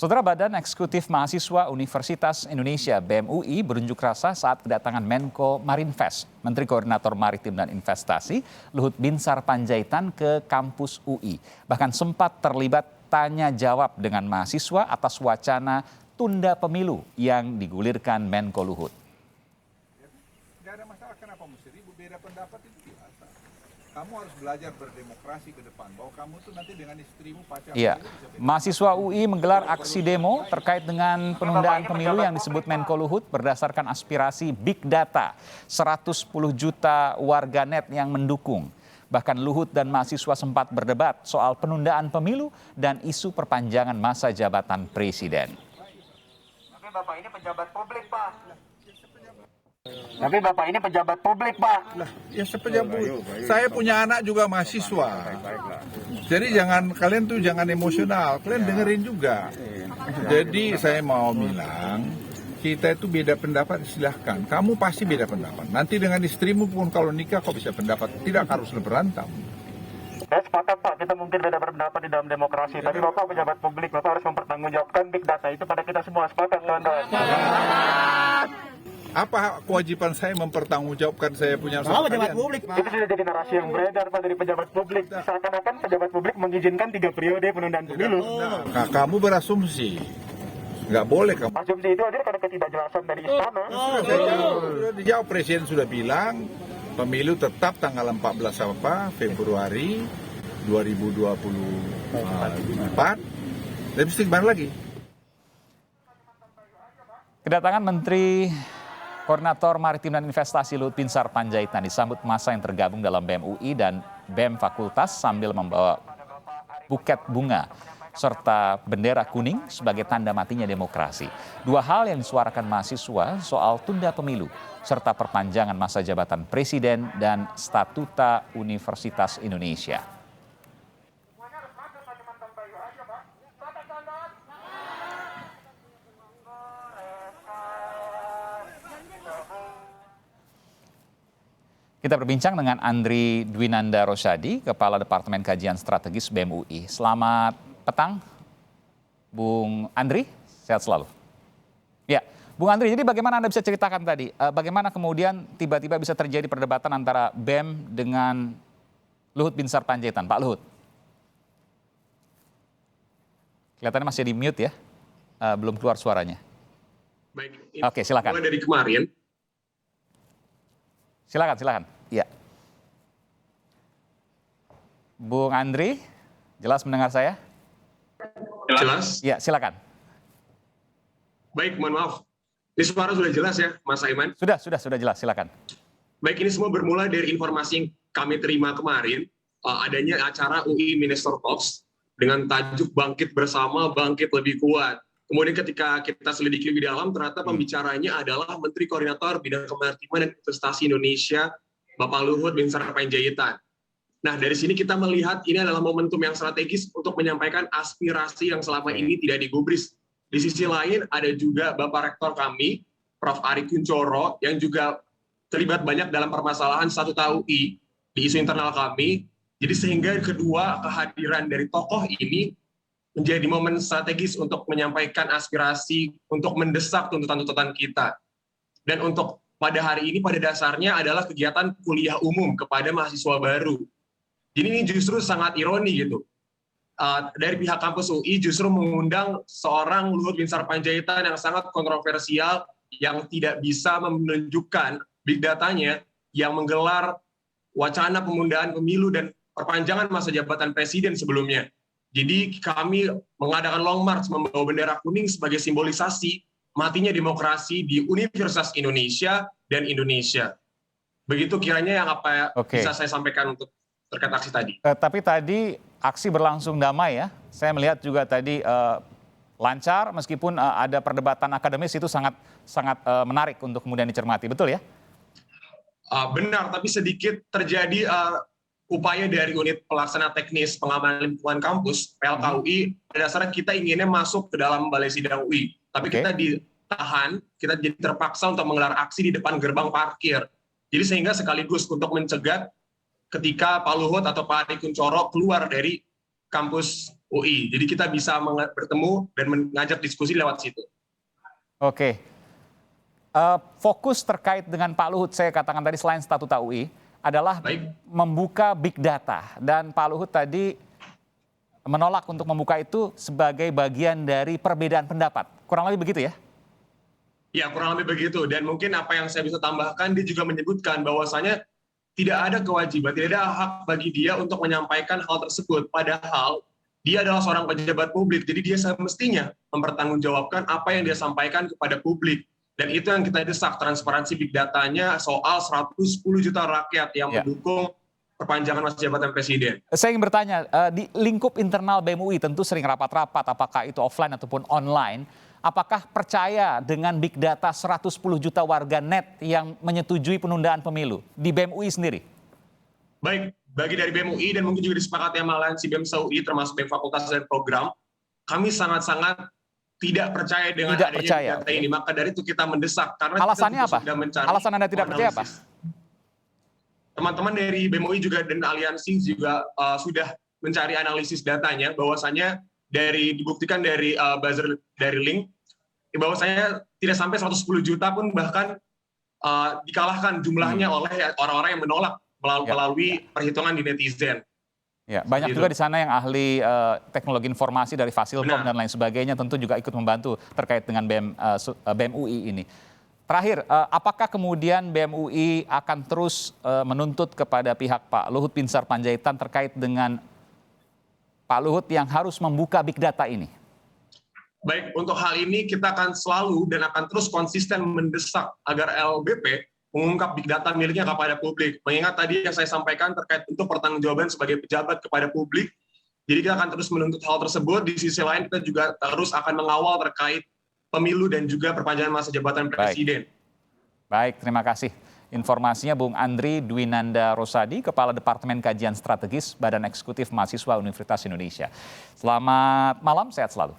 Saudara, Badan Eksekutif Mahasiswa Universitas Indonesia (BEM UI) berunjuk rasa saat kedatangan Menko Marinvest, Menteri Koordinator Maritim dan Investasi, Luhut Binsar Panjaitan ke kampus UI. Bahkan sempat terlibat tanya jawab dengan mahasiswa atas wacana tunda pemilu yang digulirkan Menko Luhut. Tidak ada masalah, kenapa mesti ribut? Beda pendapat itu biasa. Kamu harus belajar berdemokrasi ke depan, bahwa kamu tuh nanti dengan istrimu, pacar. Iya, mahasiswa UI menggelar aksi demo terkait dengan penundaan pemilu yang disebut Menko Luhut berdasarkan aspirasi Big Data. 110 juta warganet yang mendukung. Bahkan Luhut dan mahasiswa sempat berdebat soal penundaan pemilu dan isu perpanjangan masa jabatan presiden. Tapi Bapak ini pejabat publik, Pak. Tapi Bapak ini pejabat publik, Pak. Lah, ya sepejabat. Saya punya anak juga mahasiswa. Jadi kalian tuh jangan emosional, kalian dengerin juga. Jadi saya mau bilang, kita itu beda pendapat silahkan. Kamu pasti beda pendapat. Nanti dengan istrimu pun kalau nikah kok bisa pendapat, tidak harus berantem. Saya sepakat, Pak, kita mungkin beda pendapat di dalam demokrasi. Tapi Bapak pejabat publik, Bapak harus mempertanggungjawabkan big data itu pada kita semua. Sepakat, kawan-kawan. Apa kewajiban saya mempertanggungjawabkan saya punya soal Pejabat publik, Pak. Itu sudah jadi narasi yang beredar, Pak, dari pejabat publik. Seakan-akan pejabat publik mengizinkan 3 periode penundaan pemilu. Nah, kamu berasumsi. Nggak boleh kamu. Asumsi itu hadir karena ketidakjelasan dari istana. Sudah dijawab, Presiden sudah bilang pemilu tetap tanggal 14 Februari 2024. Dan mesti kembali lagi. Kedatangan Menteri Koordinator Maritim dan Investasi Luhut Binsar Panjaitan disambut massa yang tergabung dalam BEM UI dan BEM Fakultas sambil membawa buket bunga serta bendera kuning sebagai tanda matinya demokrasi. Dua hal yang disuarakan mahasiswa soal tunda pemilu serta perpanjangan masa jabatan presiden dan statuta Universitas Indonesia. Kita berbincang dengan Andri Dwinanda Rosyadi, Kepala Departemen Kajian Strategis BEM UI. Selamat petang, Bung Andri, sehat selalu. Ya, Bung Andri, jadi bagaimana Anda bisa ceritakan tadi, bagaimana kemudian tiba-tiba bisa terjadi perdebatan antara BEM dengan Luhut Binsar Panjaitan, Pak Luhut? Kelihatannya masih di mute ya, belum keluar suaranya. Baik, oke, silakan. Mulai dari kemarin. Silakan. Ya. Bung Andri, jelas mendengar saya? Jelas? Ya, silakan. Baik, mohon maaf. Ini suara sudah jelas ya, Mas Aiman? Sudah jelas, silakan. Baik, ini semua bermula dari informasi yang kami terima kemarin, adanya acara UI Minister Talks dengan tajuk Bangkit Bersama, Bangkit Lebih Kuat. Kemudian ketika kita selidiki lebih dalam, ternyata pembicaranya adalah Menteri Koordinator Bidang Kemaritiman dan Investasi Indonesia, Bapak Luhut Binsar Panjaitan. Nah, dari sini kita melihat ini adalah momentum yang strategis untuk menyampaikan aspirasi yang selama ini tidak digubris. Di sisi lain, ada juga Bapak Rektor kami, Prof. Ari Kunchoro, yang juga terlibat banyak dalam permasalahan statuta UI di isu internal kami. Jadi sehingga kedua kehadiran dari tokoh ini menjadi momen strategis untuk menyampaikan aspirasi, untuk mendesak tuntutan-tuntutan kita. Dan untuk pada hari ini pada dasarnya adalah kegiatan kuliah umum kepada mahasiswa baru. Jadi ini justru sangat ironi gitu. Dari pihak kampus UI justru mengundang seorang Luhut Binsar Panjaitan yang sangat kontroversial, yang tidak bisa menunjukkan big datanya, yang menggelar wacana penundaan pemilu dan perpanjangan masa jabatan presiden sebelumnya. Jadi kami mengadakan long march membawa bendera kuning sebagai simbolisasi matinya demokrasi di Universitas Indonesia dan Indonesia. Begitu kiranya yang bisa saya sampaikan untuk terkait aksi tadi. Tapi tadi aksi berlangsung damai ya. Saya melihat juga tadi lancar meskipun ada perdebatan akademis, itu sangat menarik untuk kemudian dicermati. Betul ya? Benar, tapi sedikit terjadi upaya dari unit pelaksana teknis pengamanan lingkungan kampus, PLKUI, pada dasarnya kita inginnya masuk ke dalam balai sidang UI. Tapi kita ditahan, kita jadi terpaksa untuk menggelar aksi di depan gerbang parkir. Jadi sehingga sekaligus untuk mencegah ketika Pak Luhut atau Pak Ari Kunchoro keluar dari kampus UI. Jadi kita bisa bertemu dan mengajak diskusi lewat situ. Oke. Fokus terkait dengan Pak Luhut, saya katakan tadi selain statuta UI, adalah membuka big data. Dan Pak Luhut tadi menolak untuk membuka itu sebagai bagian dari perbedaan pendapat. Kurang lebih begitu ya? Ya, kurang lebih begitu. Dan mungkin apa yang saya bisa tambahkan, dia juga menyebutkan bahwasanya tidak ada kewajiban, tidak ada hak bagi dia untuk menyampaikan hal tersebut. Padahal dia adalah seorang pejabat publik, jadi dia semestinya mempertanggungjawabkan apa yang dia sampaikan kepada publik. Dan itu yang kita desak, transparansi big datanya soal 110 juta rakyat yang mendukung perpanjangan masa jabatan presiden. Saya ingin bertanya, di lingkup internal BEM UI tentu sering rapat-rapat, apakah itu offline ataupun online. Apakah percaya dengan big data 110 juta warga net yang menyetujui penundaan pemilu di BEM UI sendiri? Baik, bagi dari BEM UI dan mungkin juga disepakati sama aliansi BEM UI termasuk BEM Fakultas dan Program, kami sangat-sangat tidak percaya dengan adanya data ini. Maka dari itu kita mendesak. Karena alasannya apa? Sudah mencari alasan Anda tidak percaya apa? Teman-teman dari BEM UI juga dan aliansi juga sudah mencari analisis datanya, bahwasanya dibuktikan dari buzzer dari link, bahwasanya tidak sampai 110 juta pun bahkan dikalahkan jumlahnya oleh orang-orang yang menolak melalui perhitungan di netizen. Ya, banyak juga di sana yang ahli teknologi informasi dari Fasilkom dan lain sebagainya tentu juga ikut membantu terkait dengan BEM UI ini. Terakhir, apakah kemudian BEM UI akan terus menuntut kepada pihak Pak Luhut Binsar Panjaitan terkait dengan Pak Luhut yang harus membuka big data ini? Baik, untuk hal ini kita akan selalu dan akan terus konsisten mendesak agar LBP mengungkap big data miliknya kepada publik. Mengingat tadi yang saya sampaikan terkait untuk pertanggungjawaban sebagai pejabat kepada publik, jadi kita akan terus menuntut hal tersebut. Di sisi lain kita juga terus akan mengawal terkait pemilu dan juga perpanjangan masa jabatan presiden. Baik, terima kasih. Informasinya Bung Andri Dwinanda Rosadi, Kepala Departemen Kajian Strategis Badan Eksekutif Mahasiswa Universitas Indonesia. Selamat malam, sehat selalu.